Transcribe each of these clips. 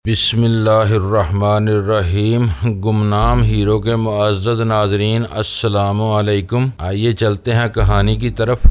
بسم اللہ الرحمن الرحیم۔ گمنام ہیرو کے معزز ناظرین السلام علیکم۔ آئیے چلتے ہیں کہانی کی طرف۔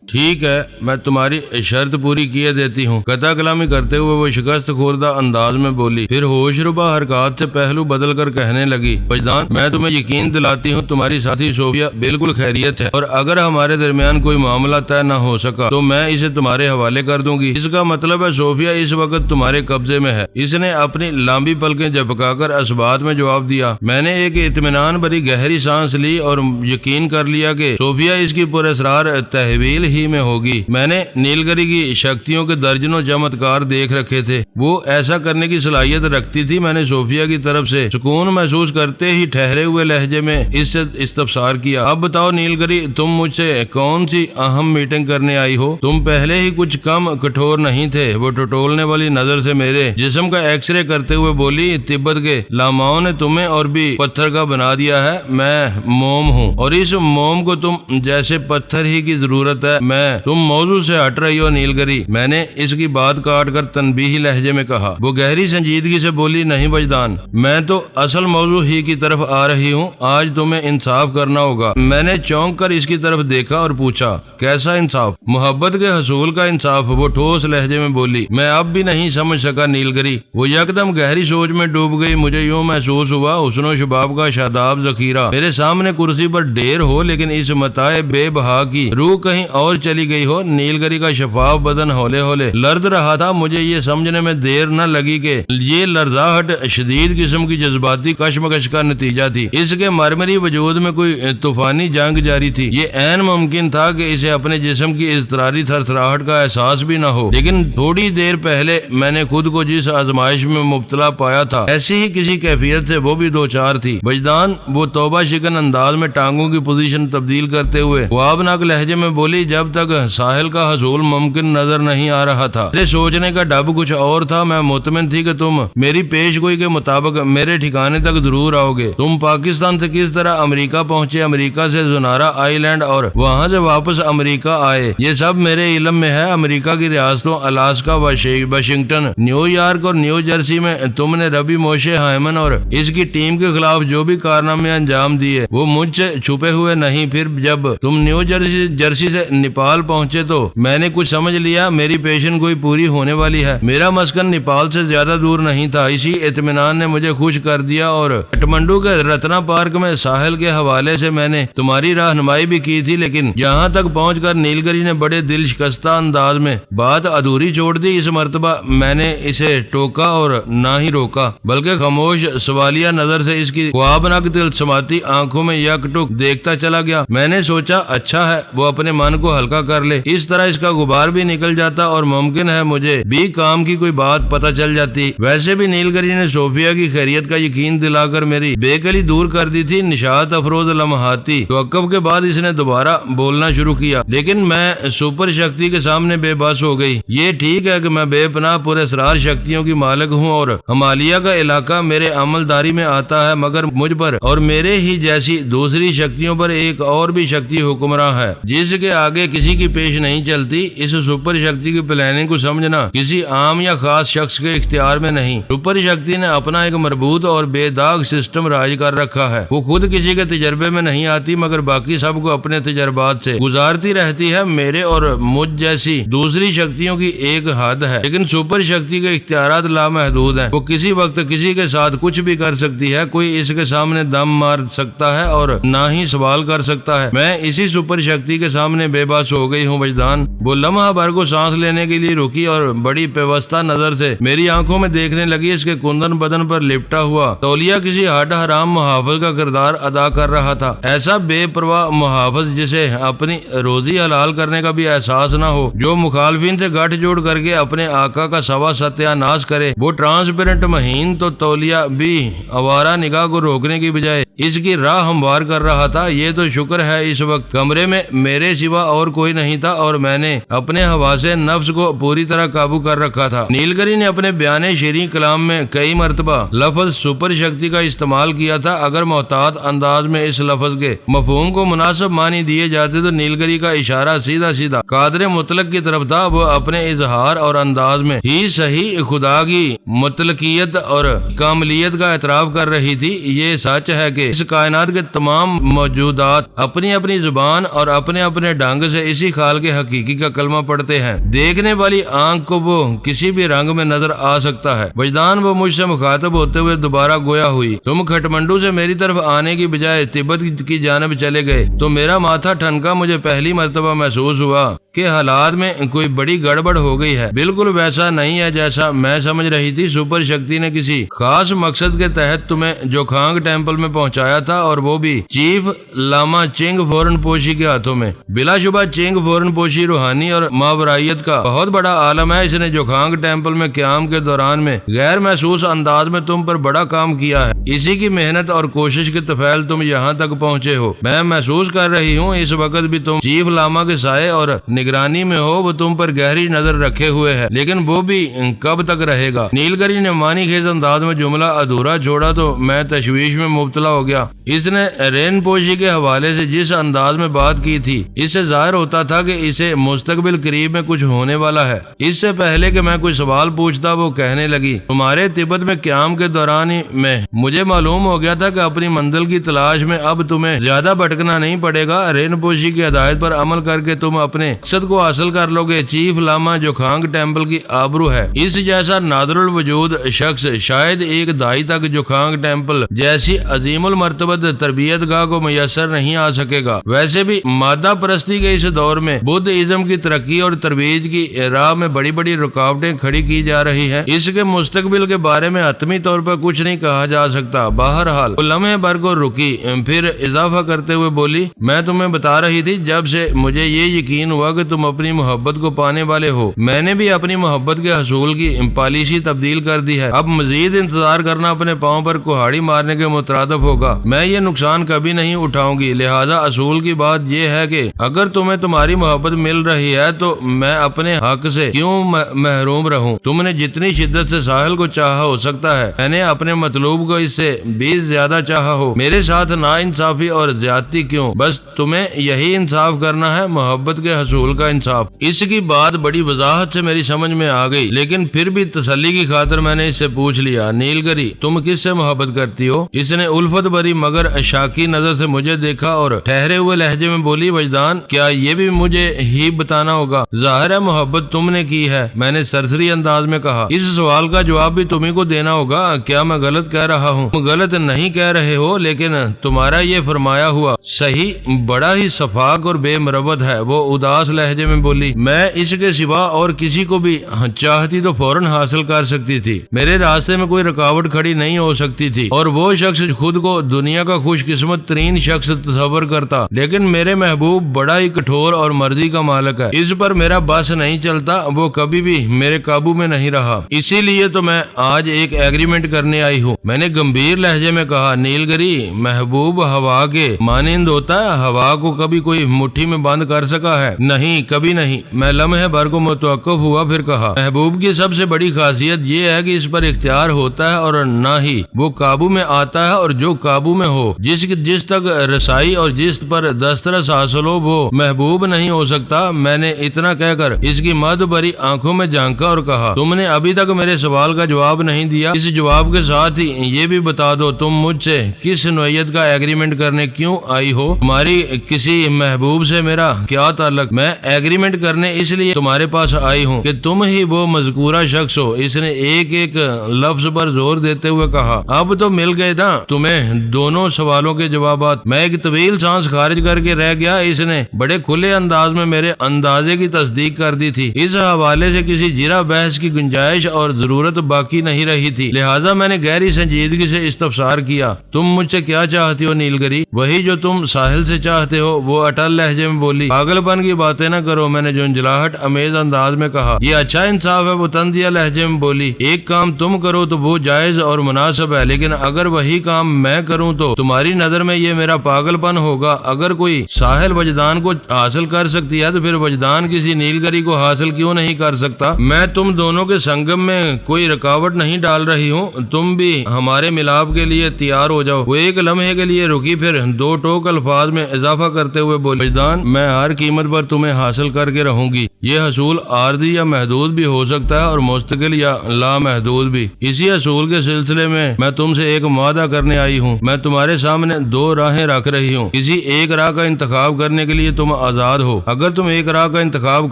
ٹھیک ہے، میں تمہاری شرط پوری کیے دیتی ہوں، قطع کلامی کرتے ہوئے وہ شکست خوردہ انداز میں بولی، پھر ہوش ربا حرکات سے پہلو بدل کر کہنے لگی، وجدان میں تمہیں یقین دلاتی ہوں تمہاری ساتھی صوفیہ بالکل خیریت ہے، اور اگر ہمارے درمیان کوئی معاملہ طے نہ ہو سکا تو میں اسے تمہارے حوالے کر دوں گی۔ اس کا مطلب ہے صوفیہ اس وقت تمہارے قبضے میں ہے۔ اس نے اپنی لمبی پلکیں جھپکا کر اثبات میں جواب دیا۔ میں نے ایک اطمینان بھری گہری سانس لی اور یقین کر لیا کہ صوفیہ اس کی پراسرار تحویل ہی میں ہوگی۔ میں نے نیلگری کی شکتیوں کے درجنوں چمتکار دیکھ رکھے تھے، وہ ایسا کرنے کی صلاحیت رکھتی تھی۔ میں نے صوفیہ کی طرف سے سکون محسوس کرتے ہی ٹھہرے ہوئے لہجے میں اس سے استفسار کیا، اب بتاؤ نیلگری، تم مجھ سے کون سی اہم میٹنگ کرنے آئی ہو؟ تم پہلے ہی کچھ کم کٹھور نہیں تھے۔ وہ ٹٹولنے والی نظر سے میرے جسم کا ایکس رے کرتے ہوئے بولی، تبت کے لاماؤں نے تمہیں اور بھی پتھر کا بنا دیا ہے۔ میں موم ہوں اور اس موم کو تم جیسے پتھر ہی کی ضرورت ہے۔ تم موضوع سے ہٹ رہی ہو نیلگری، میں نے اس کی بات کاٹ کر تنبیہی لہجے میں کہا۔ وہ گہری سنجیدگی سے بولی، نہیں وجدان، میں تو اصل موضوع ہی کی طرف آ رہی ہوں، آج تمہیں انصاف کرنا ہوگا۔ میں نے چونک کر اس کی طرف دیکھا اور پوچھا، کیسا انصاف؟ محبت کے حصول کا انصاف، وہ ٹھوس لہجے میں بولی۔ میں اب بھی نہیں سمجھ سکا نیلگری۔ وہ یکدم گہری سوچ میں ڈوب گئی۔ مجھے یوں محسوس ہوا حسن و شباب کا شاداب ذخیرہ میرے سامنے کرسی پر ڈھیر ہو، لیکن اس متاع بے بہا کی روح کہیں اور چلی گئی ہو۔ نیلگری کا شفاف بدن ہولے ہولے لرز رہا تھا۔ مجھے یہ سمجھنے میں دیر نہ لگی کہ یہ لرزاہٹ شدید قسم کی جذباتی کشمکش کا نتیجہ تھی۔ اس کے مرمری وجود میں کوئی طوفانی جنگ جاری تھی۔ یہ عین ممکن تھا کہ اسے اپنے جسم کی اضطراری تھرتھراہٹ کا احساس بھی نہ ہو، لیکن تھوڑی دیر پہلے میں نے خود کو جس آزمائش میں مبتلا پایا تھا، ایسی ہی کسی کیفیت سے وہ بھی دوچار تھی۔ وجدان، وہ توبہ شکن انداز میں ٹانگوں کی پوزیشن تبدیل کرتے ہوئے خوابناک لہجے میں بولی، جب تک ساحل کا حصول ممکن نظر نہیں آ رہا تھا میرے سوچنے کا ڈب کچھ اور تھا۔ میں مطمئن تھی کہ تم میری پیش گوئی کے مطابق میرے ٹھکانے تک ضرور آؤ گے۔ تم پاکستان سے کس طرح امریکہ پہنچے، امریکہ سے زنارا آئی لینڈ اور وہاں سے واپس امریکہ آئے، یہ سب میرے علم میں ہے۔ امریکہ کی ریاستوں الاسکا، واشنگٹن، نیو یارک اور نیو جرسی میں تم نے ربی موشے ہائمن اور اس کی ٹیم کے خلاف جو بھی کارنامے انجام دیے وہ مجھ سے چھپے ہوئے نہیں۔ پھر جب تم نیو جرسی سے نیپال پہنچے تو میں نے کچھ سمجھ لیا، میری پیشن گوئی پوری ہونے والی ہے۔ میرا مسکن نیپال سے زیادہ دور نہیں تھا۔ اسی اطمینان نے مجھے خوش کر دیا اور کٹمنڈو کے رتنا پارک میں ساحل کے حوالے سے میں نے تمہاری رہنمائی بھی کی تھی، لیکن یہاں تک پہنچ کر نیلگری نے بڑے دل شکستہ انداز میں بات ادھوری چھوڑ دی۔ اس مرتبہ میں نے اسے ٹوکا اور نہ ہی روکا، بلکہ خاموش سوالیہ نظر سے اس کی خوابناک تلسماتی آنکھوں میں یک ٹک دیکھتا چلا گیا۔ میں نے سوچا، اچھا ہے وہ اپنے من کو ہلکا کر لے، اس طرح اس کا غبار بھی نکل جاتا اور ممکن ہے مجھے بھی کام کی کوئی بات پتہ چل جاتی۔ ویسے بھی نیلگری نے صوفیہ کی خیریت کا یقین دلا کر میری بے قلی دور کر دی تھی۔ نشاط افروز لمحاتی توقف کے بعد اس نے دوبارہ بولنا شروع کیا، لیکن میں سپر شکتی کے سامنے بے بس ہو گئی۔ یہ ٹھیک ہے کہ میں بے پناہ پراسرار شکتیوں کی مالک ہوں اور ہمالیہ کا علاقہ میرے عمل داری میں آتا ہے، مگر مجھ پر اور میرے ہی جیسی دوسری شکتیوں پر ایک اور بھی شکتی حکمراں ہے جس کے آگے کسی کی پیش نہیں چلتی۔ اس سپر شکتی کی پلاننگ کو سمجھنا کسی عام یا خاص شخص کے اختیار میں نہیں۔ سپر شکتی نے اپنا ایک مربوط اور بے داغ سسٹم راج کر رکھا ہے۔ وہ خود کسی کے تجربے میں نہیں آتی، مگر باقی سب کو اپنے تجربات سے گزارتی رہتی ہے۔ میرے اور مجھ جیسی دوسری شکتیوں کی ایک حد ہے، لیکن سپر شکتی کے اختیارات لامحدود ہیں۔ وہ کسی وقت کسی کے ساتھ کچھ بھی کر سکتی ہے، کوئی اس کے سامنے دم مار سکتا ہے اور نہ ہی سوال کر سکتا ہے۔ میں اسی سپر شکتی کے سامنے بے بس ہو گئی ہوں وجدان۔ وہ لمحہ بھر کو سانس لینے کے لیے رکی اور بڑی پیوستہ نظر سے میری آنکھوں میں دیکھنے لگی۔ اس کے کندن بدن پر لپٹا ہوا تولیہ کسی ہڈ حرام محافظ کا کردار ادا کر رہا تھا، ایسا بے پرواہ محافظ جسے اپنی روزی حلال کرنے کا بھی احساس نہ ہو، جو مخالفین سے گٹھ جوڑ کر کے اپنے آقا کا سوا ستیہ ناش کرے۔ وہ ٹرانسپیرنٹ مہین تو تولیہ بھی آوارہ نگاہ کو روکنے کی بجائے اس کی راہ ہموار کر رہا تھا۔ یہ تو شکر ہے اس وقت کمرے میں میرے سوا اور کوئی نہیں تھا اور میں نے اپنے حواس نفس کو پوری طرح قابو کر رکھا تھا۔ نیلگری نے اپنے بیان شیریں کلام میں کئی مرتبہ لفظ سپر شکتی کا استعمال کیا تھا۔ اگر محتاط انداز میں اس لفظ کے مفہوم کو مناسب معنی دیے جاتے تو نیلگری کا اشارہ سیدھا سیدھا قادر مطلق کی طرف تھا۔ وہ اپنے اظہار اور انداز میں ہی صحیح خدا کی مطلقیت اور کاملیت کا اعتراف کر رہی تھی۔ یہ سچ ہے کہ اس کائنات کے تمام موجودات اپنی اپنی زبان اور اپنے اپنے ڈھنگ سے اسی خال کے حقیقی کا کلمہ پڑھتے ہیں۔ دیکھنے والی آنکھ کو وہ کسی بھی رنگ میں نظر آ سکتا ہے۔ وجدان وہ مجھ سے مخاطب ہوتے ہوئے دوبارہ گویا ہوئی، تم کھٹمنڈو سے میری طرف آنے کی بجائے تبت کی جانب چلے گئے تو میرا ماتھا ٹھنکا۔ مجھے پہلی مرتبہ محسوس ہوا کہ حالات میں کوئی بڑی گڑبڑ ہو گئی ہے۔ بالکل ویسا نہیں ہے جیسا میں سمجھ رہی تھی۔ سپر شکتی نے کسی خاص مقصد کے تحت تمہیں جوکھانگ ٹیمپل میں پہنچایا تھا اور وہ بھی چیف لاما چنگ فورن پوشی کے ہاتھوں میں۔ بلا شبہ چنگ فورن پوشی روحانی اور ماورائیت کا بہت بڑا عالم ہے۔ اس نے جوکھانگ ٹیمپل میں قیام کے دوران میں غیر محسوس انداز میں تم پر بڑا کام کیا ہے۔ اسی کی محنت اور کوشش کے طفیل تم یہاں تک پہنچے ہو۔ میں محسوس کر رہی ہوں اس وقت بھی تم چیف لاما کے سائے اور نگرانی میں ہو۔ وہ تم پر گہری نظر رکھے ہوئے ہے، لیکن وہ بھی کب تک رہے گا؟ نیلگری نے معنی خیز انداز میں جملہ ادھورا چھوڑا تو میں تشویش میں مبتلا ہو گیا۔ اس نے رین پوشی کے حوالے سے جس انداز میں بات کی تھی اس سے ظاہر ہوتا تھا کہ اسے مستقبل قریب میں کچھ ہونے والا ہے۔ اس سے پہلے کہ میں کوئی سوال پوچھتا وہ کہنے لگی، تمہارے تبت میں قیام کے دوران میں مجھے معلوم ہو گیا تھا کہ اپنی منزل کی تلاش میں اب تمہیں زیادہ بھٹکنا نہیں پڑے گا۔ رین پوشی کی ہدایت پر عمل کر کے تم اپنے مقصد کو حاصل کر لو گے۔ چیف لاما جوکھانگ ٹیمپل کی آبرو ہے۔ اس جیسا نادر الوجود شخص شاید ایک دہائی تک جوکھانگ ٹیمپل جیسی عظیم المرتبت تربیت گاہ کو میسر نہیں آ سکے گا۔ ویسے بھی مادہ پرستی کے اس دور میں بدھ ازم کی ترقی اور ترویج کی راہ میں بڑی بڑی رکاوٹیں کھڑی کی جا رہی ہیں۔ اس کے مستقبل کے بارے میں حتمی طور پر کچھ نہیں کہا جا سکتا۔ بہرحال وہ لمحے بھر کو رکی، پھر اضافہ کرتے ہوئے بولی، میں تمہیں بتا رہی تھی جب سے مجھے یہ یقین ہوا کہ تم اپنی محبت کو پانے والے ہو، میں نے بھی اپنی محبت کے حصول کی پالیسی تبدیل کر دی ہے۔ اب مزید انتظار کرنا اپنے پاؤں پر کہاڑی مارنے کے مترادف ہوگا۔ میں یہ نقصان کبھی نہیں اٹھاؤں گی۔ لہذا اصول کی بات یہ ہے کہ اگر تمہیں تمہاری محبت مل رہی ہے تو میں اپنے حق سے کیوں محروم رہوں؟ تم نے جتنی شدت سے ساحل کو چاہا ہو سکتا ہے میں نے اپنے مطلوب کو اس سے بھی زیادہ چاہا ہو۔ میرے ساتھ نا انصافی اور زیادتی کیوں؟ بس تمہیں یہی انصاف کرنا ہے، محبت کے حصول کا انصاف۔ اس کی بات بڑی وضاحت سے میری سمجھ میں آ گئی، لیکن پھر بھی تسلی کی خاطر میں نے اس سے پوچھ لیا، نیلگری تم کس سے محبت کرتی ہو؟ اس نے الفت بری مگر شاکی نظر سے مجھے دیکھا اور ٹھہرے ہوئے لہجے میں بولی، وجدان کیا یہ بھی مجھے ہی بتانا ہوگا؟ ظاہر ہے محبت تم نے کی ہے، میں نے سرسری انداز میں کہا۔ اس سوال کا جواب بھی تمہیں کو دینا ہوگا۔ کیا میں غلط کہہ رہا ہوں؟ تم غلط نہیں کہہ رہے ہو، لیکن تمہارا یہ فرمایا ہوا صحیح بڑا ہی شفاق اور بے مروت ہے۔ وہ اداس لہجے میں بولی، میں اس کے سوا اور کسی کو بھی چاہتی تو فوراً حاصل کر سکتی تھی۔ میرے راستے میں کوئی رکاوٹ کھڑی نہیں ہو سکتی تھی اور وہ شخص خود کو دنیا کا خوش قسمت ترین شخص تصور کرتا، لیکن میرے محبوب بڑا ہی کٹھور اور مرضی کا مالک ہے۔ اس پر میرا بس نہیں چلتا، وہ کبھی بھی میرے قابو میں نہیں رہا۔ اسی لیے تو میں آج ایک ایگریمنٹ کرنے آئی ہوں، میں نے گمبھیر لہجے میں کہا۔ نیلگری محبوب ہوا کے مانند ہوتا ہے، ہوا کو کبھی کوئی مٹھی میں بند کر سکا ہے؟ نہیں، کبھی نہیں۔ میں لمحے بھر کو متوقف ہوا، پھر کہا، محبوب کی سب سے بڑی خاصیت یہ ہے کہ اس پر اختیار ہوتا ہے اور نہ ہی وہ قابو میں آتا ہے، اور جو قابو میں ہو، جس تک رسائی اور جس پر دسترس حاصل ہو، وہ محبوب نہیں ہو سکتا۔ میں نے اتنا کہہ کر اس کی مد بھری آنکھوں میں جھانکا اور کہا، تم نے ابھی تک میرے سوال کا جواب نہیں دیا۔ اس جواب کے ساتھ ہی یہ بھی بتا دو تم مجھ سے کس نوعیت کا ایگریمنٹ کرنے کیوں آئی ہو؟ تمہاری کسی محبوب سے میرا کیا تعلق؟ میں ایگریمنٹ کرنے اس لیے تمہارے پاس آئی ہوں کہ تم ہی وہ مذکورہ شخص ہو۔ اس نے ایک ایک لفظ پر زور دیتے ہوئے کہا۔ اب تو مل گئے نا تمہیں دونوں سوالوں کے جوابات۔ میں ایک طویل سانس خارج کر کے رہ گیا۔ اس نے بڑے کھلے انداز میں میرے اندازے کی تصدیق کر دی تھی۔ اس حوالے سے کسی جرا بحث کی گنجائش اور ضرورت باقی نہیں رہی تھی، لہٰذا میں نے گہری سنجیدگی سے استفسار کیا، تم مجھ سے کیا چاہتی ہو نیلگری؟ وہی جو تم ساحل سے چاہتے ہو، وہ اٹل لہجے میں بولی۔ پاگل پن کی باتیں نہ کرو، میں نے جھنجھلاہٹ امیز انداز میں کہا۔ یہ اچھا انصاف ہے، وہ طنزیہ لہجے میں بولی۔ ایک کام تم کرو تو وہ جائز اور مناسب ہے، لیکن اگر وہی کام میں میں کروں تو تمہاری نظر میں یہ میرا پاگل پن ہوگا؟ اگر کوئی ساحل وجدان کو حاصل کر سکتی ہے تو پھر وجدان کسی نیل گری کو حاصل کیوں نہیں کر سکتا؟ میں تم دونوں کے سنگم میں کوئی رکاوٹ نہیں ڈال رہی ہوں، تم بھی ہمارے ملاپ کے لیے تیار ہو جاؤ۔ وہ ایک لمحے کے لیے رکی، پھر دو ٹوک الفاظ میں اضافہ کرتے ہوئے بولی، وجدان، میں ہر قیمت پر تمہیں حاصل کر کے رہوں گی۔ یہ حصول عارضی یا محدود بھی ہو سکتا ہے اور مستقل یا لامحدود بھی۔ اسی حصول کے سلسلے میں تم سے ایک معاہدہ کرنے آئی ہوں۔ میں تمہارے سامنے دو راہیں رکھ رہی ہوں، کسی ایک راہ کا انتخاب کرنے کے لیے تم آزاد ہو۔ اگر تم ایک راہ کا انتخاب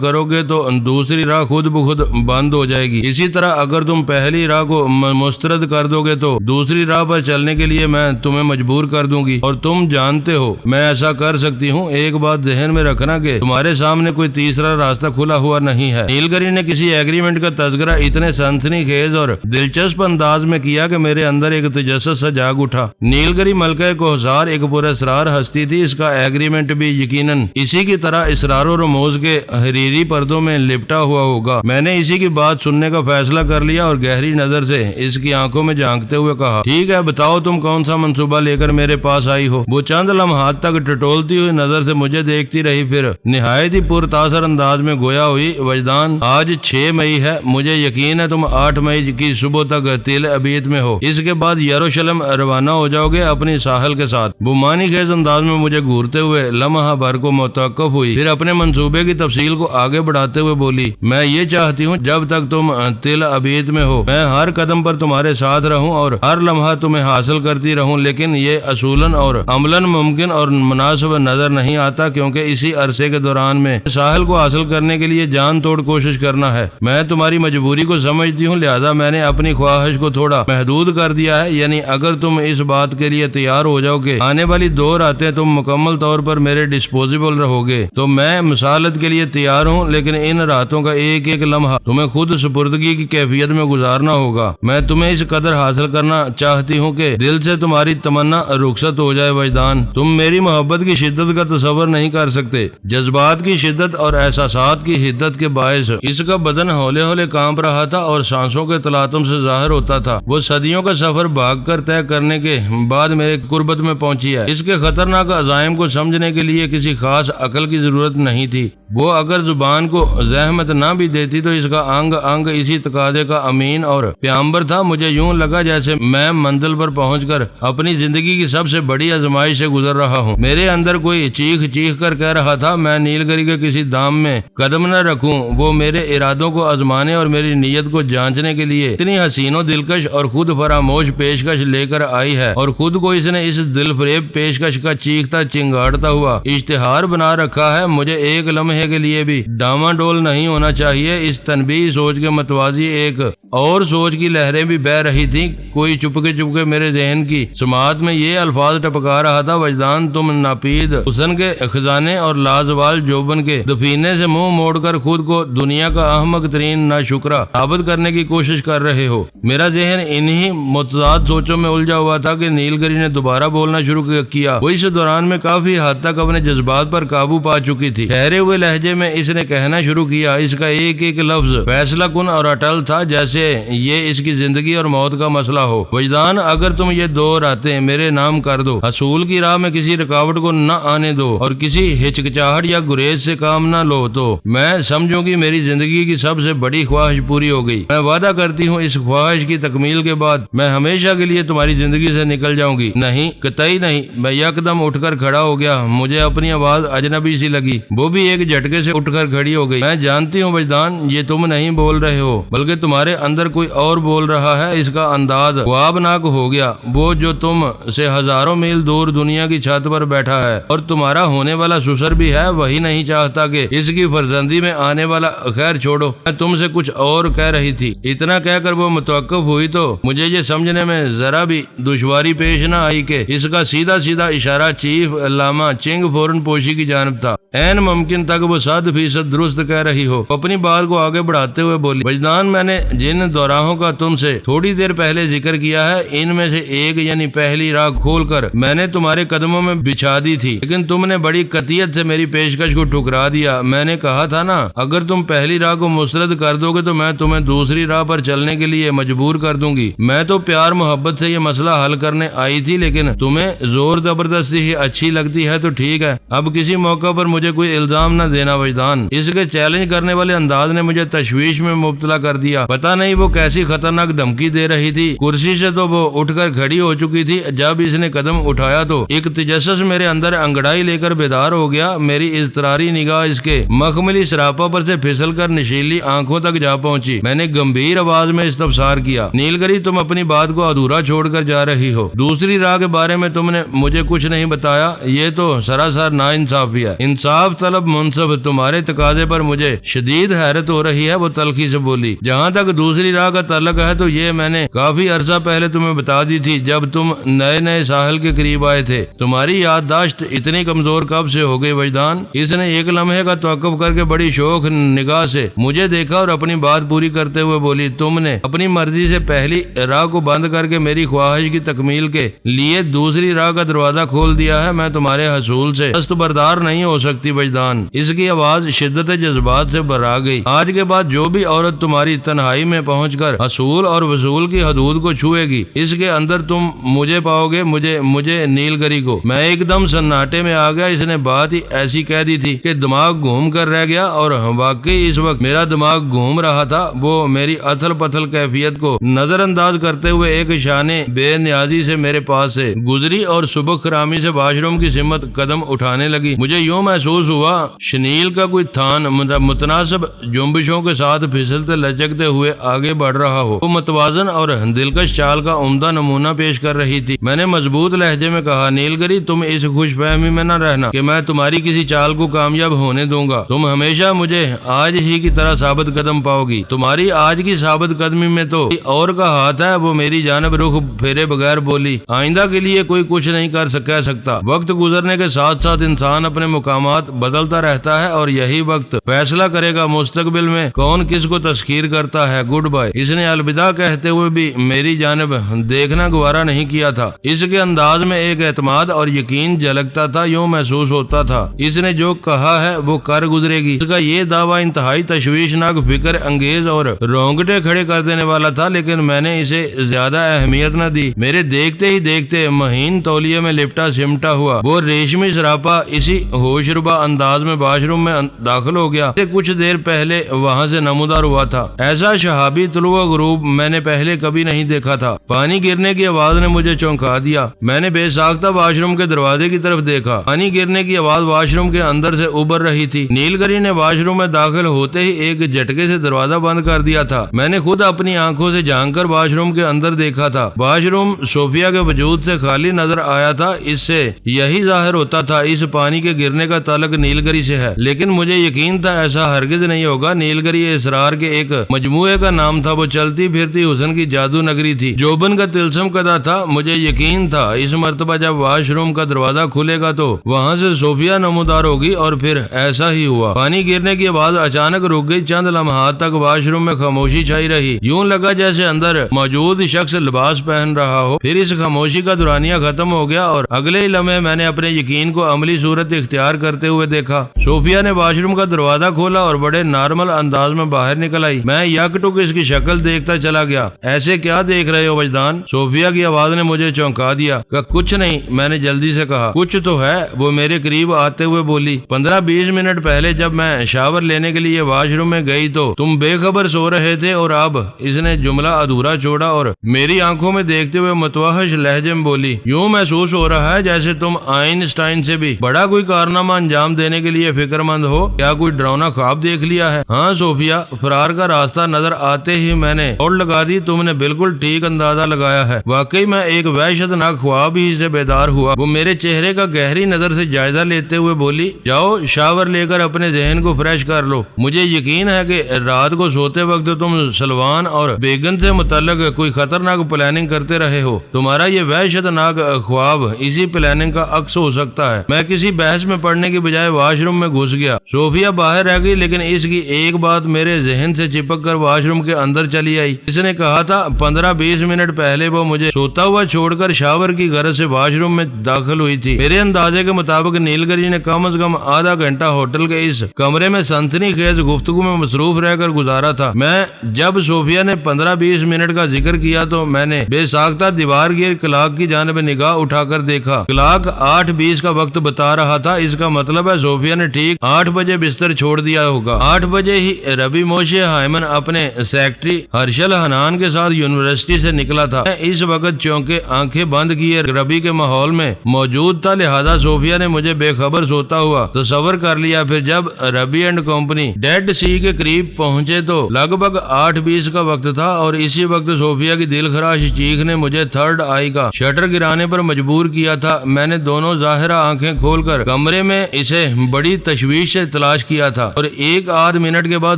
کرو گے تو دوسری راہ خود بخود بند ہو جائے گی۔ اسی طرح اگر تم پہلی راہ کو مسترد کر دو گے تو دوسری راہ پر چلنے کے لیے میں تمہیں مجبور کر دوں گی، اور تم جانتے ہو میں ایسا کر سکتی ہوں۔ ایک بات ذہن میں رکھنا کہ تمہارے سامنے کوئی تیسرا راستہ کھلا ہوا نہیں ہے۔ نیل گری نے کسی ایگریمنٹ کا تذکرہ اتنے سنسنی خیز اور دلچسپ انداز میں کیا کہ میرے اندر ایک تجسس سا جاگ اٹھا۔ نیل گری ملکہ کوہسار ایک پراسرار ہستی تھی، اس کا ایگریمنٹ بھی یقیناً اسی کی طرح اسرار و رموز کے حریری پردوں میں لپٹا ہوا ہوگا۔ میں نے اسی کی بات سننے کا فیصلہ کر لیا اور گہری نظر سے اس کی آنکھوں میں جھانکتے ہوئے کہا، ٹھیک ہے، بتاؤ تم کون سا منصوبہ لے کر میرے پاس آئی ہو؟ وہ چند لمحات تک ٹٹولتی ہوئی نظر سے مجھے دیکھتی رہی، پھر نہایت ہی پرتاثر انداز میں گویا ہوئی، وجدان، آج 6 مئی ہے، مجھے یقین ہے تم 8 مئی کی صبح تک تل ابیت میں ہو۔ اس کے بعد یروشلم روانہ ہو جاؤ گے اپنی ساحل کے ساتھ۔ وہ معنی خیز انداز میں مجھے گھورتے ہوئے لمحہ بھر کو متوقف ہوئی، پھر اپنے منصوبے کی تفصیل کو آگے بڑھاتے ہوئے بولی، میں یہ چاہتی ہوں جب تک تم تل ابیت میں ہو میں ہر قدم پر تمہارے ساتھ رہوں اور ہر لمحہ تمہیں حاصل کرتی رہوں، لیکن یہ اصولاً اور عملاً ممکن اور مناسب نظر نہیں آتا، کیونکہ اسی عرصے کے دوران میں ساحل کو حاصل کرنے کے لیے جان توڑ کوشش کرنا ہے۔ میں تمہاری مجبوری کو سمجھتی ہوں، لہذا میں نے اپنی خواہش کو تھوڑا محدود کر دیا ہے، یعنی اگر تم اس بات کے لیے تیار ہو جاؤ کہ آنے والی 2 راتیں تم مکمل طور پر میرے ڈسپوزیبل رہو گے تو میں مسالت کے لیے تیار ہوں، لیکن ان راتوں کا ایک ایک لمحہ تمہیں خود سپردگی کی کیفیت میں گزارنا ہوگا۔ میں تمہیں اس قدر حاصل کرنا چاہتی ہوں کہ دل سے تمہاری تمنا رخصت ہو جائے۔ وجدان، تم میری محبت کی شدت کا تصور نہیں کر سکتے، جذبات کی شدت اور احساسات کی حدت کے باعث اس کا بدن ہولے ہولے کانپ رہا تھا اور سانسوں کے تلاطم سے ظاہر ہوتا تھا۔ وہ صدیوں کا سفر بھاگ کر طے کرنے کے بعد میرے قربت میں پہنچی ہے۔ اس کے خطرناک عزائم کو سمجھنے کے لیے کسی خاص عقل کی ضرورت نہیں تھی۔ وہ اگر زبان کو زحمت نہ بھی دیتی تو اس کا انگ انگ اسی تقاضے کا امین اور پیامبر تھا۔ مجھے یوں لگا جیسے میں منزل پر پہنچ کر اپنی زندگی کی سب سے بڑی آزمائش سے گزر رہا ہوں۔ میرے اندر کوئی چیخ چیخ کر کہہ رہا تھا، میں نیل گری کے کسی دام میں قدم نہ رکھوں۔ وہ میرے ارادوں کو آزمانے اور میری نیت کو جانچنے کے لیے اتنی حسین و دلکش اور خود فراموش پیشکش لے کر آئی ہے، اور خود کو اس نے اس دل فریب پیشکش کا چیختا چنگاڑتا ہوا اشتہار بنا رکھا ہے۔ مجھے ایک لمحے کے لیے بھی ڈاما ڈول نہیں ہونا چاہیے۔ اس تنبیہی سوچ کے متوازی ایک اور سوچ کی لہریں بھی بہ رہی تھی۔ کوئی چپکے میرے ذہن کی سماعت میں یہ الفاظ ٹپکا رہا تھا، وجدان، تم ناپید حسن کے خزانے اور لازوال جوبن کے دفینے سے منہ موڑ کر خود کو دنیا کا احمق ترین ناشکرا ثابت کرنے کی کوشش کر رہے ہو۔ میرا ذہن انہی متضاد سوچوں میں الجھا ہوا تھا کہ نیل گری نے دوبارہ بولنا شروع کیا۔ وہ اس دوران میں کافی حد تک اپنے جذبات پر قابو پا چکی تھی۔ ٹھہرے ہوئے لہجے میں اس نے کہنا شروع کیا، اس کا ایک ایک لفظ فیصلہ کن اور اٹل تھا، جیسے یہ اس کی زندگی اور موت کا مسئلہ ہو۔ وجدان، اگر تم یہ 2 راتیں میرے نام کر دو، حصول کی راہ میں کسی رکاوٹ کو نہ آنے دو اور کسی ہچکچاہٹ یا گریز سے کام نہ لو، تو میں سمجھوں گی میری زندگی کی سب سے بڑی خواہش پوری ہو گئی۔ میں وعدہ کرتی ہوں اس خواہش کی تکمیل کے بعد میں ہمیشہ کے لیے تمہاری زندگی سے نکل جاؤں گی۔ نہیں، قطعی نہیں۔ میں یکدم اٹھ کر کھڑا ہو گیا۔ مجھے اپنی آواز اجنبی سی لگی۔ وہ بھی ایک جھٹکے سے اٹھ کر کھڑی ہو گئی۔ میں جانتی ہوں وجدان، یہ تم نہیں بول رہے ہو بلکہ تمہارے اندر کوئی اور بول رہا ہے۔ اس کا انداز خوابناک ہو گیا۔ وہ جو تم سے ہزاروں میل دور دنیا کی چھت پر بیٹھا ہے اور تمہارا ہونے والا سسر بھی ہے، وہی نہیں چاہتا کہ اس کی فرزندی میں آنے والا، خیر چھوڑو، میں تم سے کچھ اور کہہ رہی تھی۔ اتنا کہہ کر وہ متوقف ہوئی تو مجھے یہ سمجھنے میں ذرا بھی دشواری پیش نہ آئی کہ اس کا سیدھا اشارہ چیف علامہ چنگ فورن پوشی کی جانب تھا۔ عین ممکن تک کہ وہ 100% درست کہہ رہی ہو۔ اپنی بات کو آگے بڑھاتے ہوئے بولی، وجدان میں نے جن دوراہوں کا تم سے تھوڑی دیر پہلے ذکر کیا ہے، ان میں سے ایک یعنی پہلی راہ کھول کر میں نے تمہارے قدموں میں بچھا دی تھی، لیکن تم نے بڑی قطعیت سے میری پیشکش کو ٹھکرا دیا۔ میں نے کہا تھا نا، اگر تم پہلی راہ کو مسترد کر دو گے تو میں تمہیں دوسری راہ پر چلنے کے لیے مجبور کر دوں گی۔ میں تو پیار محبت سے یہ مسئلہ حل کرنے آئی تھی، لیکن تمہیں زور زبردستی ہی اچھی لگتی ہے تو ٹھیک ہے، اب کسی موقع پر مجھے کوئی الزام نہ دینا وجدان۔ اس کے چیلنج کرنے والے انداز نے مجھے تشویش میں مبتلا کر دیا۔ پتہ نہیں وہ کیسی خطرناک دھمکی دے رہی تھی۔ کرسی سے تو وہ اٹھ کر کھڑی ہو چکی تھی، جب اس نے قدم اٹھایا تو ایک تجسس میرے اندر انگڑائی لے کر بیدار ہو گیا۔ میری اضطراری نگاہ اس کے مخملی سراپا پر سے پھسل کر نشیلی آنکھوں تک جا پہنچی۔ میں نے گمبھیر آواز میں استفسار کیا، نیلگری تم اپنی بات کو ادھورا چھوڑ کر جا رہی ہو؟ دوسری راہ کے بارے میں تم نے مجھے کچھ نہیں بتایا، یہ تو سراسر ناانصافی ہے۔ انصاف طلب منصف، تمہارے تقاضے پر مجھے شدید حیرت ہو رہی ہے، وہ تلخی سے بولی۔ جہاں تک دوسری راہ کا تعلق ہے تو یہ میں نے کافی عرصہ پہلے تمہیں بتا دی تھی، جب تم نئے ساحل کے قریب آئے تھے۔ تمہاری یادداشت اتنی کمزور کب سے ہو گئی وجدان؟ اس نے ایک لمحے کا توقف کر کے بڑی شوخ نگاہ سے مجھے دیکھا اور اپنی بات پوری کرتے ہوئے بولی، تم نے اپنی مرضی سے پہلی راہ کو بند کر کے میری خواہش کی تکمیل کے لیے دوسری راہ کا دروازہ کھول دیا ہے۔ میں تمہارے حصول سے دستبردار نہیں ہو سکتی وجدان۔ اس کی آواز شدت جذبات سے بھرا گئی۔ آج کے بعد جو بھی عورت تمہاری تنہائی میں پہنچ کر حصول اور وصول کی حدود کو چھوئے گی، اس کے اندر تم مجھے پاؤ گے، مجھے نیلگری کو۔ میں ایک دم سناٹے میں آ گیا۔ اس نے بات ہی ایسی کہہ دی تھی کہ دماغ گھوم کر رہ گیا، اور واقعی اس وقت میرا دماغ گھوم رہا تھا۔ وہ میری اتھل پتھل کیفیت کو نظر انداز کرتے ہوئے ایک شانے بے نیازی سے میرے پاس سے گزری اور سبک خرامی سے واش روم کی سمت قدم اٹھانے لگی۔ مجھے یوں محسوس ہوا شنیل کا کوئی تھان متناسب جنبشوں کے ساتھ پھسلتے لچکتے ہوئے آگے بڑھ رہا ہو۔ وہ متوازن اور دلکش چال کا عمدہ نمونہ پیش کر رہی تھی۔ میں نے مضبوط لہجے میں کہا، نیلگری تم اس خوش فہمی میں نہ رہنا کہ میں تمہاری کسی چال کو کامیاب ہونے دوں گا۔ تم ہمیشہ مجھے آج ہی کی طرح ثابت قدم پاؤ گی۔ تمہاری آج کی ثابت قدمی میں تو اور کا ہاتھ ہے۔ وہ میری جانب رخ پھیرے بغیر بولی، آئندہ کے لیے کوئی کچھ نہیں کہہ سکتا۔ وقت گزرنے کے ساتھ ساتھ انسان اپنے مقامات بدلتا رہتا ہے، اور یہی وقت فیصلہ کرے گا مستقبل میں کون کس کو تسخیر کرتا ہے۔ Good bye. اس نے الوداع کہتے ہوئے بھی میری جانب دیکھنا گوارا نہیں کیا تھا۔ اس کے انداز میں ایک اعتماد اور یقین جھلکتا تھا، یوں محسوس ہوتا تھا اس نے جو کہا ہے وہ کر گزرے گی۔ اس کا یہ دعویٰ انتہائی تشویشناک، فکر انگیز اور رونگٹے کھڑے کر دینے والا تھا، لیکن میں نے اسے زیادہ اہمیت نہ دی۔ میرے دیکھتے ہی دیکھتے مہین تولیے میں لپٹا سمٹا ہوا وہ ریشمی سراپا اسی ہوشربا انداز میں واش روم میں داخل ہو گیا جیسے کچھ دیر پہلے وہاں سے نمودار ہوا تھا۔ ایسا شہابی طلوع و غروب میں نے پہلے کبھی نہیں دیکھا تھا۔ پانی گرنے کی آواز نے مجھے چونکا دیا۔ میں نے بے ساختہ واش روم کے دروازے کی طرف دیکھا۔ پانی گرنے کی آواز واش روم کے اندر سے ابھر رہی تھی۔ نیلگری نے واش روم میں داخل ہوتے ہی ایک جھٹکے سے دروازہ بند کر دیا تھا۔ میں نے خود اپنی آنکھوں سے جھانک کر واش روم کے اندر دیکھا تھا۔ واش روم صوفیہ کے وجود سے خالی نظر آیا تھا۔ اس سے یہی ظاہر ہوتا تھا اس پانی کے گرنے کا تعلق نیلگری سے ہے، لیکن مجھے یقین تھا ایسا ہرگز نہیں ہوگا۔ نیلگری اسرار کے ایک مجموعے کا نام تھا۔ وہ چلتی پھرتی حسن کی جادو نگری تھی، جوبن کا تلسم کدا تھا۔ مجھے یقین تھا اس مرتبہ جب واش روم کا دروازہ کھلے گا تو وہاں سے صوفیہ نمودار ہوگی، اور پھر ایسا ہی ہوا۔ پانی گرنے کی آواز اچانک رک گئی۔ چند لمحات تک واش روم میں خاموشی چھائی رہی، یوں لگا جیسے اندر موجود شخص لباس پہن رہا ہو۔ پھر اس خاموشی کا دورانیہ ختم ہو گیا، اور اگلے ہی لمحے میں نے اپنے یقین کو عملی صورت اختیار کرتے ہوئے دیکھا۔ صوفیہ نے واش روم کا دروازہ کھولا اور بڑے نارمل انداز میں باہر نکل آئی۔ میں یک ٹک اس کی شکل دیکھتا چلا گیا۔ ایسے کیا دیکھ رہے ہو وجدان؟ صوفیہ کی آواز نے مجھے چونکا دیا۔ کہ کچھ نہیں، میں نے جلدی سے کہا۔ کچھ تو ہے، وہ میرے قریب آتے ہوئے بولی۔ 15-20 منٹ پہلے جب میں شاور لینے کے لیے واش روم میں گئی تو تم بے خبر سو رہے تھے، اور اب اس نے جملہ ادھورا چھوڑا اور میری آنکھوں میں دیکھتے ہوئے متوحش لہجے میں بولی، یوں محسوس ہو رہا ہے جیسے تم آئنسٹائن سے بھی بڑا کوئی کارنامہ انجام دینے کے لیے فکر مند ہو۔ کیا کوئی ڈراؤنا خواب دیکھ لیا ہے؟ ہاں صوفیہ، فرار کا راستہ نظر آتے ہی میں نے دوڑ لگا دی۔ تم نے بالکل ٹھیک اندازہ لگایا ہے، واقعی میں ایک وحشتناک خواب ہی سے بیدار ہوا۔ وہ میرے چہرے کا گہری نظر سے جائزہ لیتے ہوئے بولی، جاؤ شاور لے کر اپنے ذہن کو فریش کر لو۔ مجھے یقین ہے کہ رات کو سوتے وقت تم سلوان اور بیگن سے متعلق کوئی خطرناک پلاننگ کرتے رہے ہو۔ تمہارا یہ وحشتناک خواب اسی پلاننگ کا عکس ہو سکتا ہے۔ میں کسی بحث میں پڑنے کی بجائے واش روم میں گھس گیا۔ صوفیہ باہر رہ گئی، لیکن اس کی ایک بات میرے ذہن سے چپک کر واش روم کے اندر چلی آئی۔ اس نے کہا تھا 15-20 منٹ پہلے وہ مجھے سوتا ہوا چھوڑ کر شاور کی غرض سے واش روم میں داخل ہوئی تھی۔ میرے اندازے کے مطابق نیلگری نے کم از کم آدھا گھنٹہ ہوٹل کے اس کمرے میں سنسنی خیز گفتگو میں مصروف رہ کر گزارا تھا۔ میں جب صوفیہ نے 15-20 منٹ کا ذکر کیا تو میں نے بے ساختہ دیوار گیر کلاک کی جانب نگاہ اٹھا کر دیکھا۔ کلاک 8:20 کا وقت بتا رہا تھا۔ اس کا مطلب ہے صوفیہ نے ٹھیک 8 بجے بستر چھوڑ دیا ہوگا۔ 8 بجے ہی ربی موشے ہائمن اپنے سیکرٹری ہرشل حنان کے ساتھ یونیورسٹی سے نکلا تھا۔ میں اس وقت چونکہ آنکھیں بند کیے ربی کے ماحول میں موجود تھا، لہذا صوفیہ نے مجھے بے خبر سوتا ہوا تصور کر لیا۔ پھر جب ربی اینڈ کمپنی ڈیڈ سی کے قریب پہنچے تو لگ بھگ 8:20 کا وقت تھا، اور اسی وقت صوفیہ کی دل خراش چیخ نے مجھے تھرڈ آئی کا شٹر گرانے پر مجبور کیا تھا۔ میں نے دونوں ظاہرہ آنکھیں کھول کر کمرے میں اسے بڑی تشویش سے تلاش کیا تھا، اور ایک آدھ منٹ کے بعد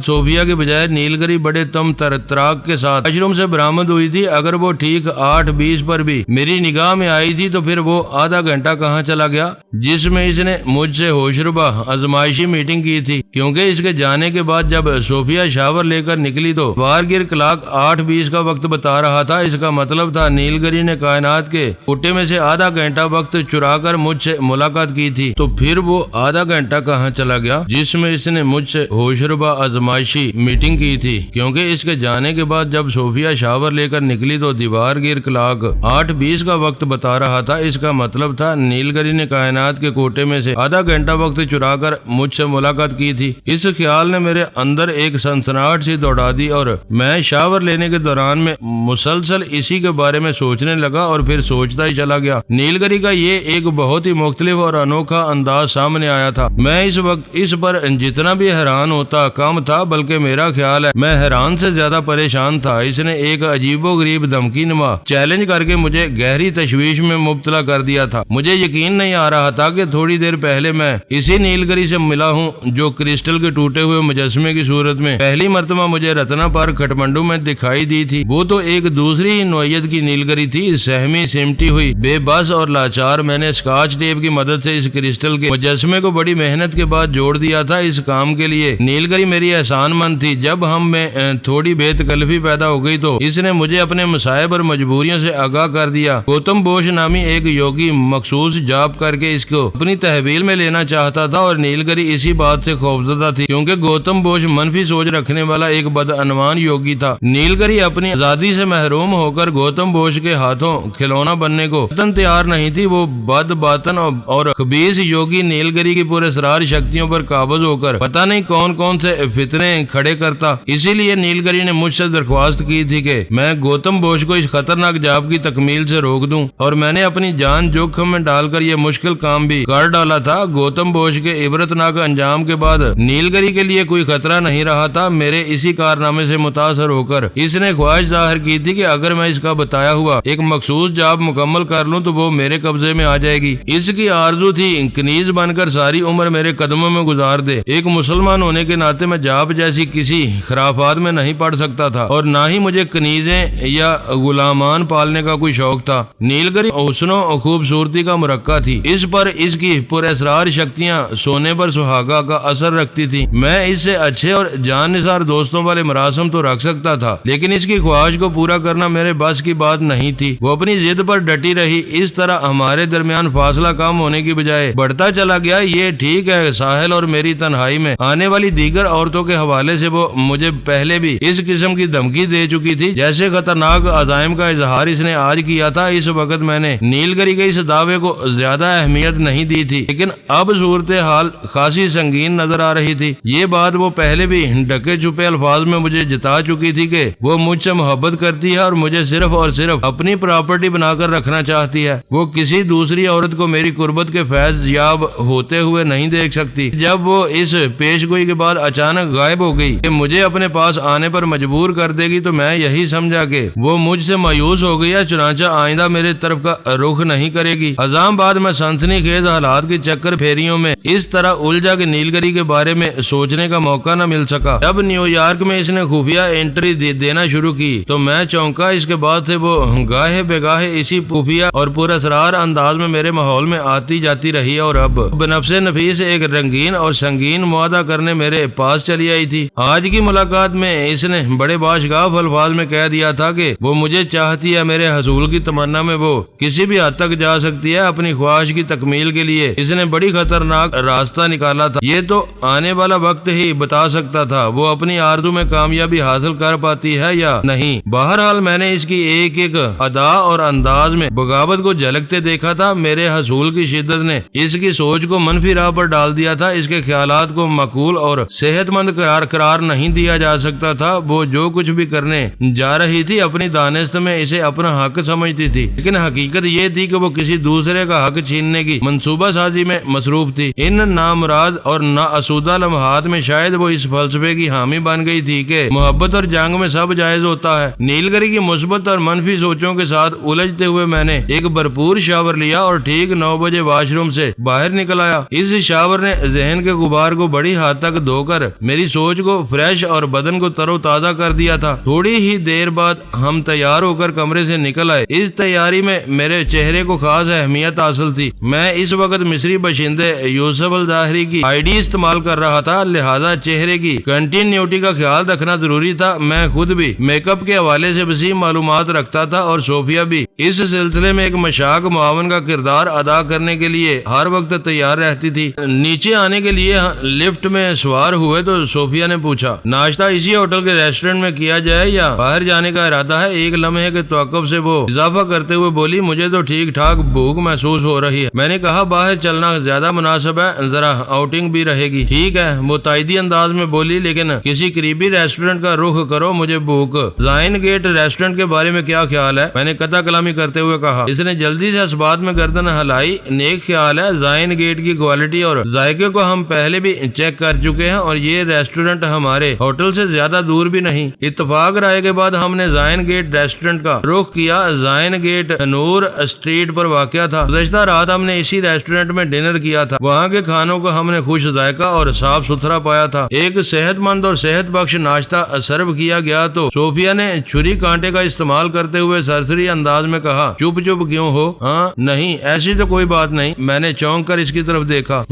صوفیہ کے بجائے نیلگری بڑے تم تراک کے ساتھ واش روم سے برآمد ہوئی تھی۔ اگر وہ ٹھیک 8:20 پر بھی میری نگاہ میں آئی تھی تو پھر وہ آدھا گھنٹہ کہاں چلا گیا جس میں اس نے مجھ سے ہوشربا آزمائشی میٹنگ کی تھی؟ کیونکہ اس کے جانے کے بعد جب صوفیہ شاور لے کر نکلی تو وارگیر کلاک 8:20 کا وقت بتا رہا تھا۔ اس کا مطلب تھا نیلگری نے کائنات کے کٹے میں سے آدھا گھنٹہ وقت چرا کر مجھ سے ملاقات کی تھی۔ تو پھر وہ آدھا گھنٹہ کہاں چلا گیا جس میں اس نے مجھ سے ہوشربا آزمائشی میٹنگ کی تھی؟ کیونکہ اس کے جانے کے بعد جب صوفیہ شاور لے کر نکلی تو دیوار گیر کلاک 8:20 کا وقت بتا رہا تھا۔ اس کا مطلب تھا نیلگری نے کائنات کے کوٹے میں سے آدھا گھنٹہ وقت چرا کر مجھ سے ملاقات کی تھی۔ اس خیال نے میرے اندر ایک سنسناہٹ سی دوڑا دی، اور میں شاور لینے کے دوران میں مسلسل اسی کے بارے میں سوچنے لگا، اور پھر سوچتا ہی چلا گیا۔ نیلگری کا یہ ایک بہت ہی مختلف اور انوکھا انداز سامنے آیا تھا۔ میں اس وقت اس پر جتنا بھی حیران ہوتا کم تھا، بلکہ میرا خیال ہے میں حیران سے زیادہ پریشان تھا۔ اس نے ایک عجیب و غریب دھمکی نما چیلنج کر کے مجھے گہری تشویش میں مبتلا کر دیا تھا۔ مجھے یقین نہیں آ رہا تھا کہ تھوڑی دیر پہلے میں اسی نیلگری سے ملا ہوں جو کرسٹل کے ٹوٹے ہوئے مجسمے کی صورت میں پہلی مرتبہ مجھے رتنا پارک کھٹمنڈو میں دکھائی دی تھی۔ وہ تو ایک دوسری ہی نوعیت کی نیلگری تھی، سہمی سمٹی ہوئی، بے بس اور لاچار۔ میں نے اسکاچ ٹیپ کی مدد سے اس کرسٹل کے مجسمے کو بڑی محنت کے بعد جوڑ دیا تھا۔ اس کام کے لیے نیلگری میری احسان مند تھی۔ جب ہم میں تھوڑی بے تکلفی پیدا ہو گئی تو اس نے مجھے اپنے مصائب اور مجبوریوں سے آگاہ کر دیا۔ گوتم بوش نامی ایک یوگی مخصوص جاب کر کے اس کو اپنی تحویل میں لینا چاہتا تھا، اور نیلگری اسی بات سے خوفزدہ تھی کیونکہ گوتم بوش منفی سوچ رکھنے والا ایک بدعنوان یوگی تھا۔ نیلگری اپنی آزادی سے محروم ہو کر گوتم بوش کے ہاتھوں کھلونا بننے کو تیار نہیں تھی۔ وہ بد باطن اور خبیث یوگی نیلگری کی پراسرار شکتیوں پر قابض ہو کر پتہ نہیں کون کون سے فتنے کھڑے کرتا۔ اسی لیے نیلگری نے مجھ سے درخواست کی تھی کہ میں گوتم بوش کو اس خطرناک جاب کی تکمیل سے روک دوں، اور میں نے اپنی جان جوخم میں ڈال کر یہ مشکل کام بھی کر ڈالا تھا۔ گوتم بوش کے عبرتناک انجام کے بعد نیلگری کے لیے کوئی خطرہ نہیں رہا تھا۔ میرے اسی کارنامے سے متاثر ہو کر اس نے خواہش ظاہر کی تھی کہ اگر میں اس کا بتایا ہوا ایک مخصوص جاب مکمل کر لوں تو وہ میرے قبضے میں آ جائے گی۔ اس کی آرزو تھی کنیز بن کر ساری عمر میرے قدموں میں گزار دے۔ ایک مسلمان ہونے کے ناطے میں جاب جیسی کسی خرافات میں نہیں پڑ سکتا تھا، اور نہ ہی مجھے کنیزیں یا غلامان پالنے کا کوئی شوق تھا۔ نیلگری حسن و خوبصورتی کا مرکہ تھی، اس پر اس کی پراسرار شکتیاں سونے پر سہاگا کا اثر رکھتی تھی۔ میں اس سے اچھے اور جان نثار دوستوں والے مراسم تو رکھ سکتا تھا، لیکن اس کی خواہش کو پورا کرنا میرے بس کی بات نہیں تھی۔ وہ اپنی ضد پر ڈٹی رہی۔ اس طرح ہمارے درمیان فاصلہ کم ہونے کی بجائے بڑھتا چلا گیا۔ یہ ٹھیک ہے، ساحل اور میری تنہائی میں آنے والی دیگر عورتوں کے حوالے سے وہ مجھے پہلے بھی اس قسم کی دھمکی دے چکی تھی جیسے خطرناک عزائم کا اظہار اس نے آج کیا تھا۔ اس وقت میں نے نیلگری کے اس دعوے کو زیادہ اہمیت نہیں دی تھی، لیکن اب صورتحال خاصی سنگین نظر آ رہی تھی۔ یہ بات وہ پہلے بھی ڈھکے چھپے الفاظ میں مجھے جتا چکی تھی کہ وہ مجھ سے محبت کرتی ہے اور مجھے صرف اور صرف اپنی پراپرٹی بنا کر رکھنا چاہتی ہے۔ وہ کسی دوسری عورت کو میری قربت کے فیض یاب ہوتے ہوئے نہیں دیکھ سکتی۔ جب وہ اس پیش گوئی کے بعد اچانک غائب ہو گئی کہ مجھے اپنے پاس آنے پر مجبور کر دے گی تو میں یہی سمجھا کہ وہ مجھ سے مایوس ہو گئی ہے، چنانچہ آئندہ میرے طرف کا رخ نہیں کرے گی۔ ازام بعد میں سنسنی خیز حالات کی چکر پھیریوں میں اس طرح الجھا کہ نیلگری کے بارے میں سوچنے کا موقع نہ مل سکا۔ جب نیو یارک میں اس نے خفیہ انٹری دینا شروع کی تو میں چونکا۔ اس کے بعد سے وہ گاہے بگاہے اسی خفیہ اور پراسرار انداز میں میرے ماحول میں آتی جاتی رہی، اور اب بنفس نفیس ایک ایک رنگین اور سنگین معاہدہ کرنے میرے پاس چلی آئی تھی۔ آج کی ملاقات میں اس نے بڑے باشگاف الفاظ میں کہہ دیا تھا کہ وہ مجھے چاہتی ہے، میرے حصول کی تمنا میں وہ کسی بھی حد تک جا سکتی ہے اپنی خواہش کی تکمیل کے لیے۔ اس نے بڑی خطرناک راستہ نکالا تھا، یہ تو آنے والا وقت ہی بتا سکتا تھا وہ اپنی آرزو میں کامیابی حاصل کر پاتی ہے یا نہیں۔ بہرحال میں نے اس کی ایک ایک ادا اور انداز میں بغاوت کو جھلکتے دیکھا تھا۔ میرے حصول کی شدت نے اس کی سوچ کو منفی راہ پر ڈال دیا تھا، اس کے خیالات کو معقول اور صحت مند قرار نہیں دیا جا سکتا تھا۔ وہ جو کچھ بھی کرنے جا رہی تھی اپنی دانست میں اسے اپنا حق سمجھتی تھی، لیکن حقیقت یہ تھی کہ وہ کسی دوسرے کا حق چھیننے کی منصوبہ سازی میں مصروف تھی۔ ان نامراد اور نااسودہ لمحات میں شاید وہ اس فلسفے کی حامی بن گئی تھی کہ محبت اور جنگ میں سب جائز ہوتا ہے۔ نیلگری کی مثبت اور منفی سوچوں کے ساتھ الجھتے ہوئے میں نے ایک بھرپور شاور لیا اور ٹھیک 9 بجے واش روم سے باہر نکل آیا۔ اس شاور نے ذہن کے غبار کو بڑی حد تک دھو کر میری سوچ کو فریش اور بدن کو تر و تازہ کر دیا تھا۔ تھوڑی ہی دیر بعد ہم تیار ہو کر کمرے سے نکل آئے۔ اس تیاری میں میرے چہرے کو خاص اہمیت حاصل تھی۔ میں اس وقت مصری باشندے یوسف الظاہری کی آئی ڈی استعمال کر رہا تھا، لہذا چہرے کی کنٹینیوٹی کا خیال رکھنا ضروری تھا۔ میں خود بھی میک اپ کے حوالے سے وسیع معلومات رکھتا تھا اور صوفیہ بھی اس سلسلے میں ایک مشاق معاون کا کردار ادا کرنے کے لیے ہر وقت تیار رہتی تھی۔ نیچے آنے کے لیے لفٹ میں سوار ہوئے تو صوفیہ نے پوچھا، ناشتہ اسی ہوٹل کے ریسٹورنٹ میں کیا جائے یا باہر جانے کا ارادہ ہے؟ ایک لمحے کے توقف سے وہ اضافہ کرتے ہوئے بولی، مجھے تو ٹھیک ٹھاک بھوک محسوس ہو رہی ہے۔ میں نے کہا، باہر چلنا زیادہ مناسب ہے، ذرا آؤٹنگ بھی رہے گی۔ ٹھیک ہے، وہ تائیدی انداز میں بولی، لیکن کسی قریبی ریسٹورنٹ کا رخ کرو، مجھے بھوک۔ زائن گیٹ ریسٹورنٹ کے بارے میں کیا خیال ہے؟ میں نے قطع کلامی کرتے ہوئے کہا۔ اس نے جلدی سے اس بات میں گردن ہلائی، نیک خیال ہے، زائن گیٹ کی کوالٹی اور ذائقے کو ہم پہلے بھی چیک کر چکے ہیں اور یہ ریسٹورنٹ ہمارے ہوٹل سے زیادہ دور بھی نہیں۔ اتفاق رائے کے بعد ہم نے زائن گیٹ ریسٹورنٹ کا رخ کیا۔ زائن گیٹ نور اسٹریٹ پر واقع تھا۔ گزشتہ رات ہم نے اسی ریسٹورنٹ میں ڈنر کیا تھا۔ وہاں کے کھانوں کو ہم نے خوش ذائقہ اور صاف ستھرا پایا تھا۔ ایک صحت مند اور صحت بخش ناشتہ سرو کیا گیا تو صوفیہ نے چھری کانٹے کا استعمال کرتے ہوئے سرسری انداز میں کہا، چپ چپ کیوں ہو؟ ہاں نہیں، ایسی تو کوئی بات نہیں۔ میں نے چونک کر اس کی طرف دیکھا۔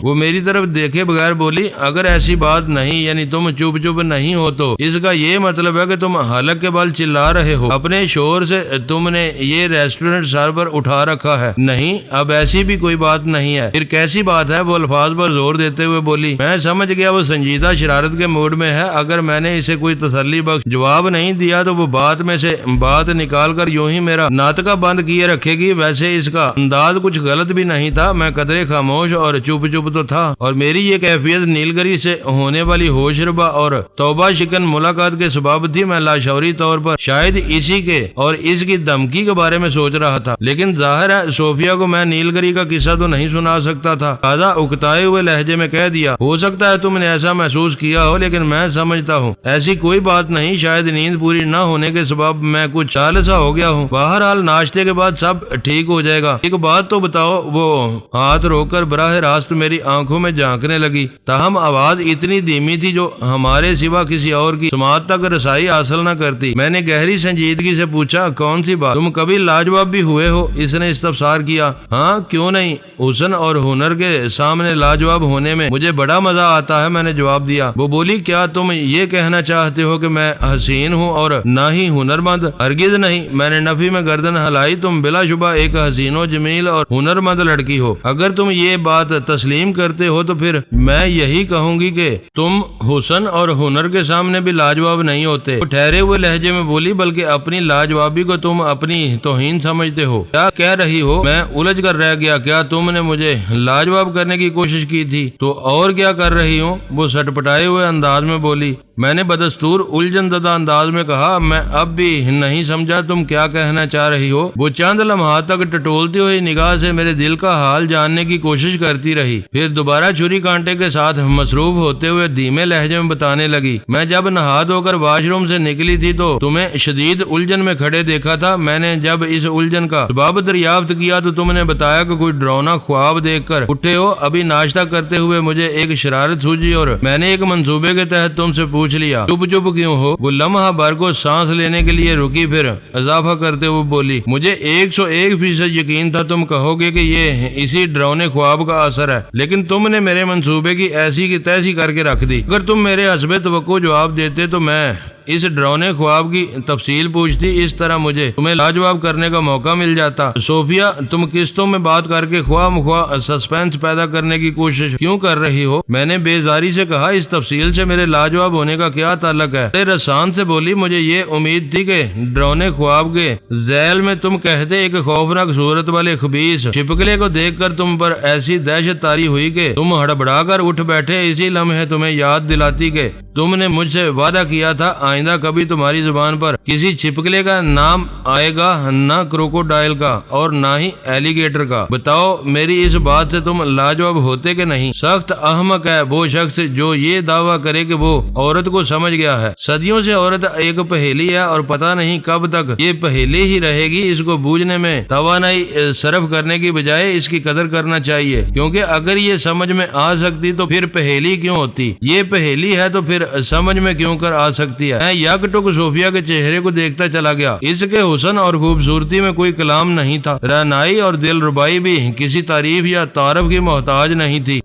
وہ میری طرف دیکھے بغیر بولی، اگر ایسی بات نہیں یعنی تم چپ چپ نہیں ہو تو اس کا یہ مطلب ہے کہ تم حلق کے بل چلا رہے ہو، اپنے شور سے تم نے یہ ریسٹورنٹ سر پر اٹھا رکھا ہے۔ نہیں، اب ایسی بھی کوئی بات نہیں ہے۔ پھر کیسی بات ہے؟ وہ الفاظ پر زور دیتے ہوئے بولی۔ میں سمجھ گیا وہ سنجیدہ شرارت کے موڈ میں ہے۔ اگر میں نے اسے کوئی تسلی بخش جواب نہیں دیا تو وہ بات میں سے بات نکال کر یوں ہی میرا ناطقہ بند کیے رکھے گی۔ ویسے اس کا انداز کچھ غلط بھی نہیں تھا، میں قدرے خاموش اور چپ چپ تو تھا، اور میری یہ کیفیت نیلگری سے ہونے والی ہوش ربا اور توبہ شکن ملاقات کے سبب تھی۔ میں لاشعوری طور پر شاید اسی کے اور اس کی دھمکی کے بارے میں سوچ رہا تھا، لیکن ظاہر ہے صوفیہ کو میں نیلگری کا قصہ تو نہیں سنا سکتا تھا۔ تازہ اکتائے ہوئے لہجے میں کہہ دیا، ہو سکتا ہے تم نے ایسا محسوس کیا ہو، لیکن میں سمجھتا ہوں ایسی کوئی بات نہیں۔ شاید نیند پوری نہ ہونے کے سبب میں کچھ چال سا ہو گیا ہوں۔ بہرحال ناشتے کے بعد سب ٹھیک ہو جائے گا۔ ایک بات تو بتاؤ۔ وہ ہاتھ روک کر براہ راست میری آنکھوں میں جھانکنے لگی، تاہم آواز اتنی دھیمی تھی جو ہمارے سوا کسی اور کی سماعت تک رسائی حاصل نہ کرتی۔ میں نے گہری سنجیدگی سے پوچھا، کون سی بات؟ تم کبھی لاجواب بھی ہوئے ہو؟ اس نے استفسار کیا۔ ہاں، کیوں نہیں، حسن اور ہنر کے سامنے لاجواب ہونے میں مجھے بڑا مزہ آتا ہے، میں نے جواب دیا۔ وہ بولی، کیا تم یہ کہنا چاہتے ہو کہ میں حسین ہوں اور نہ ہی ہنرمند؟ ہرگز نہیں، میں نے نفی میں گردن ہلائی۔ تم بلا شبہ ایک حسین و جمیل اور ہنرمند لڑکی ہو۔ اگر تم یہ بات تسلیم کرتے ہو تو پھر میں یہی کہوں گی کہ تم حسن اور ہنر کے سامنے بھی لاجواب نہیں ہوتے۔ وہ ٹھہرے ہوئے لہجے میں بولی، بلکہ اپنی لاجوابی کو تم اپنی توہین سمجھتے ہو۔ کیا کہہ رہی ہو؟ میں الجھ کر رہ گیا۔ کیا تم نے مجھے لاجواب کرنے کی کوشش کی تھی تو اور کیا کر رہی ہوں؟ وہ سٹپٹائے ہوئے انداز میں بولی۔ میں نے بدستور الجھن زدہ انداز میں کہا، میں اب بھی نہیں سمجھا تم کیا کہنا چاہ رہی ہو۔ وہ چند لمحات تک ٹٹولتی ہوئی نگاہ سے میرے دل کا حال جاننے کی کوشش کرتی رہی، پھر دوبارہ چھری کانٹے کے ساتھ مصروف ہوتے ہوئے دھیمے لہجے میں بتانے لگی، میں جب نہا دھو کر واش روم سے نکلی تھی تو تمہیں شدید الجھن میں کھڑے دیکھا تھا۔ میں نے جب اس الجھن کا سبب دریافت کیا تو تم نے بتایا کہ کوئی ڈراؤنا خواب دیکھ کر اٹھے ہو۔ ابھی ناشتہ کرتے ہوئے مجھے ایک شرارت سوجی اور میں نے ایک منصوبے کے تحت تم سے پوچھ پوچھ لیا چپ چپ کیوں ہو؟ وہ لمحہ بھر کو سانس لینے کے لیے رکی، پھر اضافہ کرتے ہوئے بولی مجھے 101% یقین تھا تم کہو گے کہ یہ اسی ڈراؤنے خواب کا اثر ہے، لیکن تم نے میرے منصوبے کی ایسی کی تیسی کر کے رکھ دی۔ اگر تم میرے حسب توقع جواب دیتے تو میں اس ڈراؤنے خواب کی تفصیل پوچھتی، اس طرح مجھے تمہیں لاجواب کرنے کا موقع مل جاتا۔ صوفیہ تم قسطوں میں بات کر کے خواہ مخواہ سسپینس پیدا کرنے کی کوشش کیوں کر رہی ہو؟ میں نے بیزاری سے کہا اس تفصیل سے میرے لاجواب ہونے کا کیا تعلق ہے؟ رسان سے بولی مجھے یہ امید تھی کہ ڈراؤنے خواب کے ذیل میں تم کہتے ایک خوفناک صورت والے خبیث چھپکلے کو دیکھ کر تم پر ایسی دہشت طاری ہوئی کہ تم ہڑبڑا کر اٹھ بیٹھے۔ اسی لمحے تمہیں یاد دلاتی کہ تم نے مجھ سے وعدہ کیا تھا آئندہ کبھی تمہاری زبان پر کسی چھپکلے کا نام آئے گا، نہ کروکوڈائل کا اور نہ ہی ایلیگیٹر کا۔ بتاؤ میری اس بات سے تم لاجواب ہوتے کہ نہیں؟ سخت احمق ہے وہ شخص جو یہ دعویٰ کرے کہ وہ عورت کو سمجھ گیا ہے۔ صدیوں سے عورت ایک پہیلی ہے اور پتہ نہیں کب تک یہ پہیلی ہی رہے گی۔ اس کو بوجھنے میں توانائی صرف کرنے کی بجائے اس کی قدر کرنا چاہیے، کیونکہ اگر یہ سمجھ میں آ سکتی تو پھر پہیلی کیوں ہوتی؟ یہ پہیلی ہے تو پھر سمجھ میں کیوں کر آ سکتی ہے؟ میں یک ٹک صوفیہ کے چہرے کو دیکھتا چلا گیا۔ اس کے حسن اور خوبصورتی میں کوئی کلام نہیں تھا، رعنائی اور دل ربائی بھی کسی تعریف یا تعارف کی محتاج نہیں تھی۔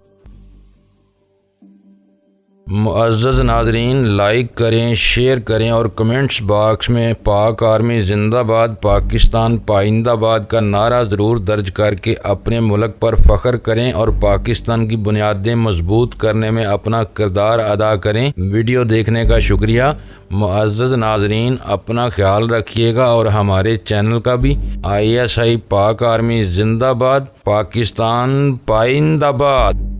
معزز ناظرین، لائک کریں، شیئر کریں اور کمنٹس باکس میں پاک آرمی زندہ باد، پاکستان پائندہ باد کا نعرہ ضرور درج کر کے اپنے ملک پر فخر کریں اور پاکستان کی بنیادیں مضبوط کرنے میں اپنا کردار ادا کریں۔ ویڈیو دیکھنے کا شکریہ۔ معزز ناظرین، اپنا خیال رکھیے گا اور ہمارے چینل کا بھی۔ ISI پاک آرمی زندہ باد، پاکستان پائندہ باد۔